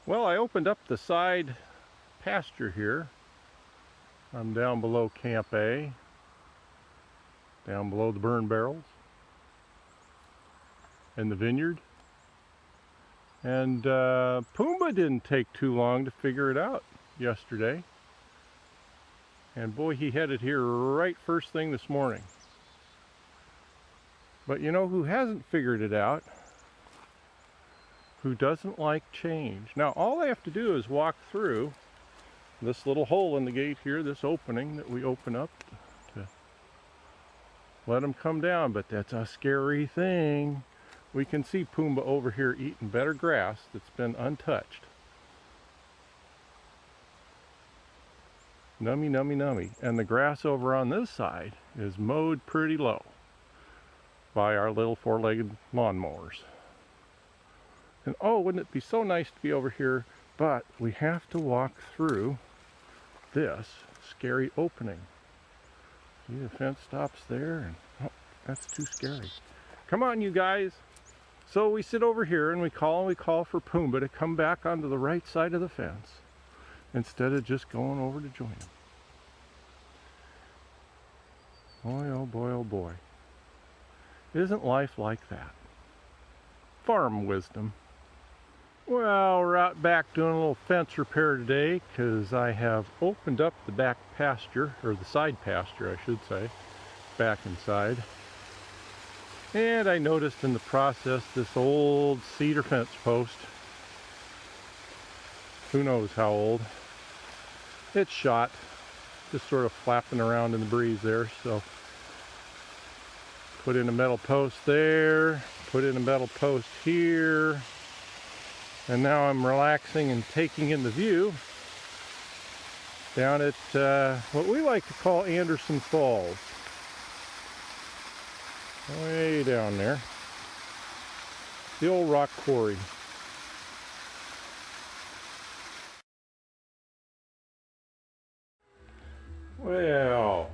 Well, I opened up the side pasture here. I'm down below Camp A, down below the burn barrels and the vineyard. And Pumbaa didn't take too long to figure it out yesterday. And boy, he headed here right first thing this morning. But you know who hasn't figured it out? Who doesn't like change. Now all I have to do is walk through this little hole in the gate here, this opening that we open up to let him come down, but that's a scary thing. We can see Pumbaa over here eating better grass that's been untouched. Nummy, nummy, nummy. And the grass over on this side is mowed pretty low by our little four-legged lawnmowers. And oh, wouldn't it be so nice to be over here, but we have to walk through this scary opening. See, the fence stops there, and oh, that's too scary. Come on, you guys. So we sit over here and we call for Pumbaa to come back onto the right side of the fence instead of just going over to join him. Boy, oh boy, oh boy. Isn't life like that? Farm wisdom. Well, we're out back doing a little fence repair today because I have opened up the back pasture, or the side pasture I should say, back inside. And I noticed in the process this old cedar fence post, who knows how old, it's shot, just sort of flapping around in the breeze there. So put in a metal post there, put in a metal post here, and now I'm relaxing and taking in the view down at what we like to call Anderson Falls. Way down there. The old rock quarry. Well,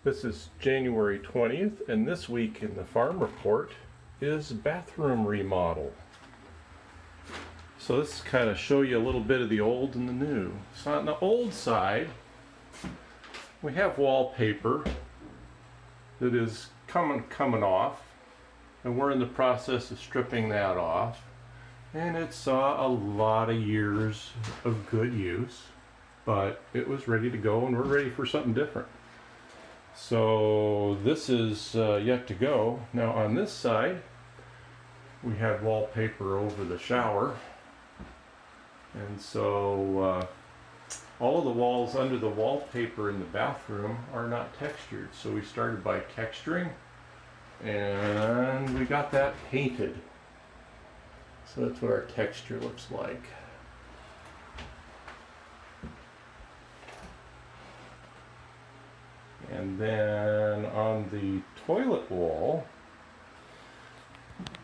this is January 20th, and this week in the farm report is bathroom remodel. So this kind of show you a little bit of the old and the new. So on the old side, we have wallpaper that is coming off, and we're in the process of stripping that off. And it saw a lot of years of good use, but it was ready to go, and we're ready for something different. So this is yet to go. Now on this side, we had wallpaper over the shower, and so all of the walls under the wallpaper in the bathroom are not textured. So we started by texturing, and we got that painted. So that's what our texture looks like. And then on the toilet wall,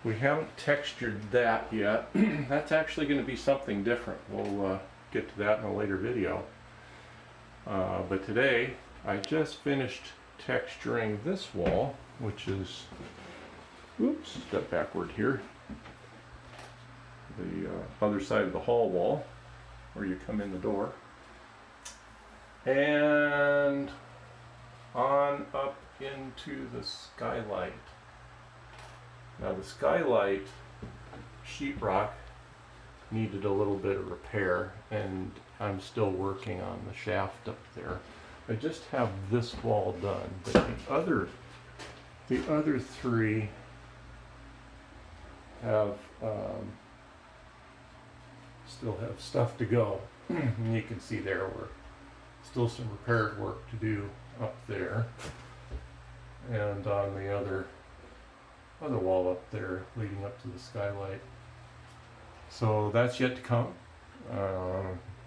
we haven't textured that yet. That's actually going to be something different. We'll get to that in a later video. But today, I just finished texturing this wall, which is, oops, step backward here, the other side of the hall wall, where you come in the door. And on up into the skylight. Now the skylight sheetrock needed a little bit of repair, and I'm still working on the shaft up there. I just have this wall done, but the other three have still have stuff to go. And you can see there we're still some repair work to do up there, and on the other wall up there leading up to the skylight. So that's yet to come,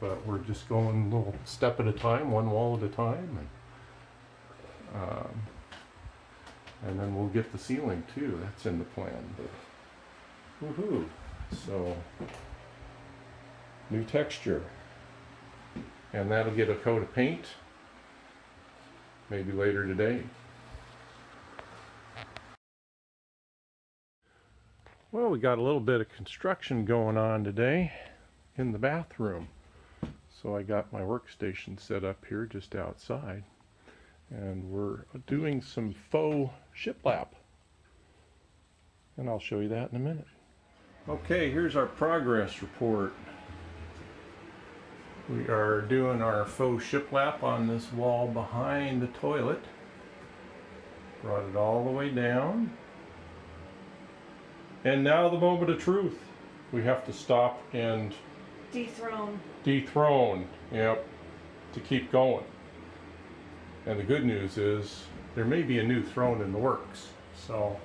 but we're just going a little step at a time, one wall at a time, and then we'll get the ceiling too. That's in the plan. But woohoo! So new texture, and that'll get a coat of paint maybe later today. Well, we got a little bit of construction going on today. in the bathroom. So I got my workstation set up here just outside, and we're doing some faux shiplap. And I'll show you that in a minute. Okay, here's our progress report. We are doing our faux shiplap on this wall behind the toilet. Brought it all the way down. And now the moment of truth. We have to stop and dethrone, yep, to keep going. And the good news is there may be a new throne in the works. So,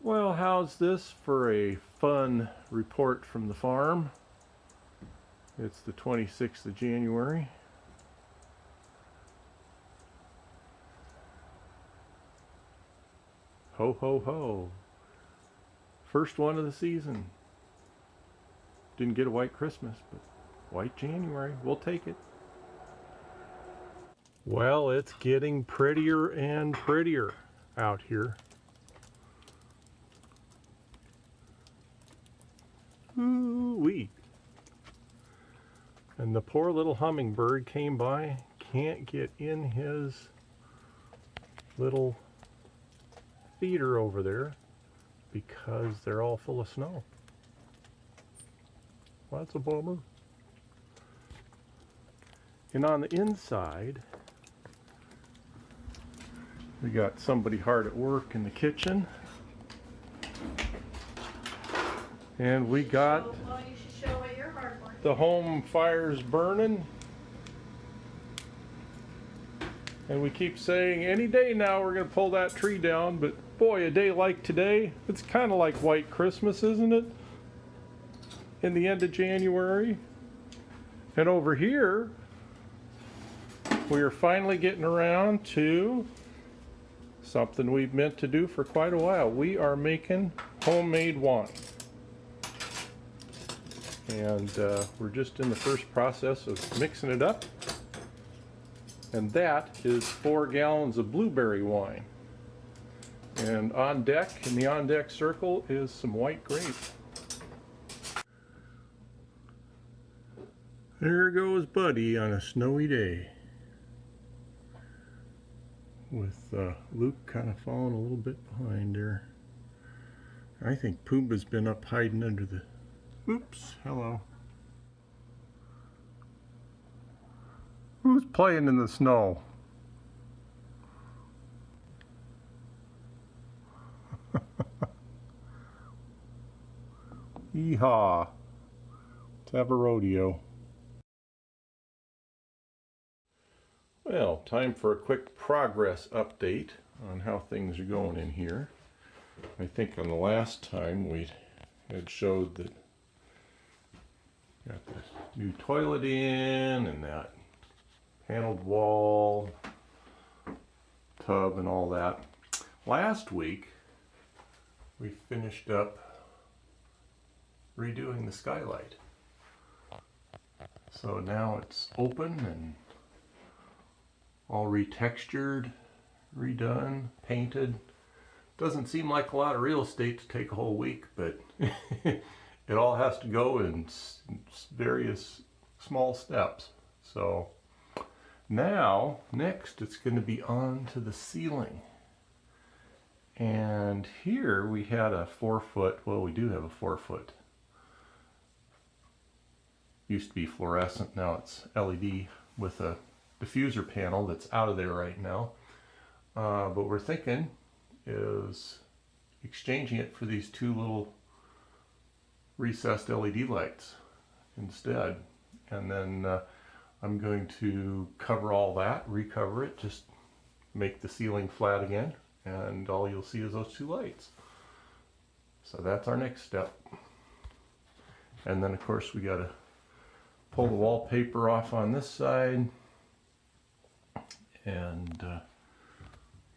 well, how's this for a fun report from the farm? It's the 26th of January. Ho ho ho. First one of the season. Didn't get a white Christmas, but white January. We'll take it. Well, it's getting prettier and prettier out here. Ooh-wee. And the poor little hummingbird came by, can't get in his little feeder over there because they're all full of snow. Well, that's a bummer. And on the inside, we got somebody hard at work in the kitchen. And we got the home fires burning. And we keep saying any day now we're going to pull that tree down, but boy, a day like today, it's kind of like white Christmas, isn't it? In the end of January. And over here, we are finally getting around to something we've meant to do for quite a while. We are making homemade wine. And we're just in the first process of mixing it up. And that is 4 gallons of blueberry wine. And on deck, in the on deck circle, is some white grape. There goes Buddy on a snowy day. With Luke kind of falling a little bit behind there. I think Pumbaa's been up hiding under the... Oops, hello. Who's playing in the snow? Yeehaw. Let's have a rodeo. Well, time for a quick progress update on how things are going in here. I think on the last time we had showed that got the new toilet in and that paneled wall, tub and all that. Last week we finished up redoing the skylight. So now it's open and all retextured, redone, painted. Doesn't seem like a lot of real estate to take a whole week, but it all has to go in various small steps. So now, next it's going to be on to the ceiling. And here we had a 4-foot, well, we do have a 4-foot. Used to be fluorescent, now it's LED with a diffuser panel that's out of there right now. But we're thinking is exchanging it for these 2 little recessed LED lights instead. And then I'm going to cover all that, recover it, just make the ceiling flat again, and all you'll see is those 2 lights. So that's our next step. And then of course we got to pull the wallpaper off on this side, and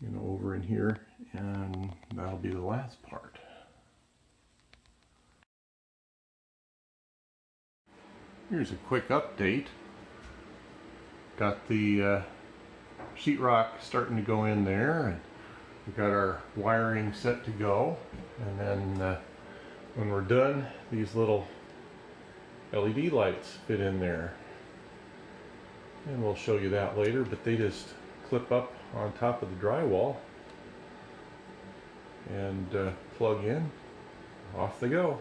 you know, over in here, and that'll be the last part. Here's a quick update. Got the sheetrock starting to go in there, and we got our wiring set to go, and then When we're done, these little LED lights fit in there. And we'll show you that later, but they just clip up on top of the drywall and plug in. Off they go.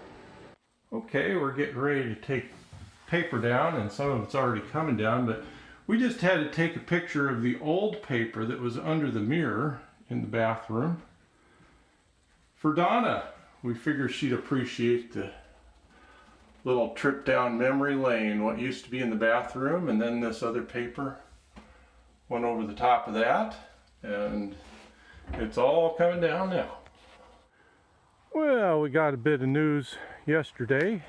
Okay, we're getting ready to take paper down, and some of it's already coming down, but we just had to take a picture of the old paper that was under the mirror in the bathroom for Donna. We figured she'd appreciate the little trip down memory lane, what used to be in the bathroom, and then this other paper went over the top of that, and it's all coming down now. Well, we got a bit of news yesterday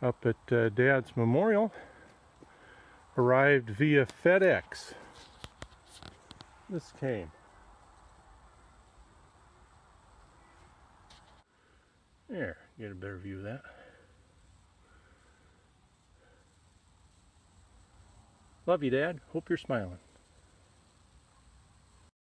up at Dad's memorial. Arrived via FedEx. This came. There, get a better view of that. Love you, Dad. Hope you're smiling.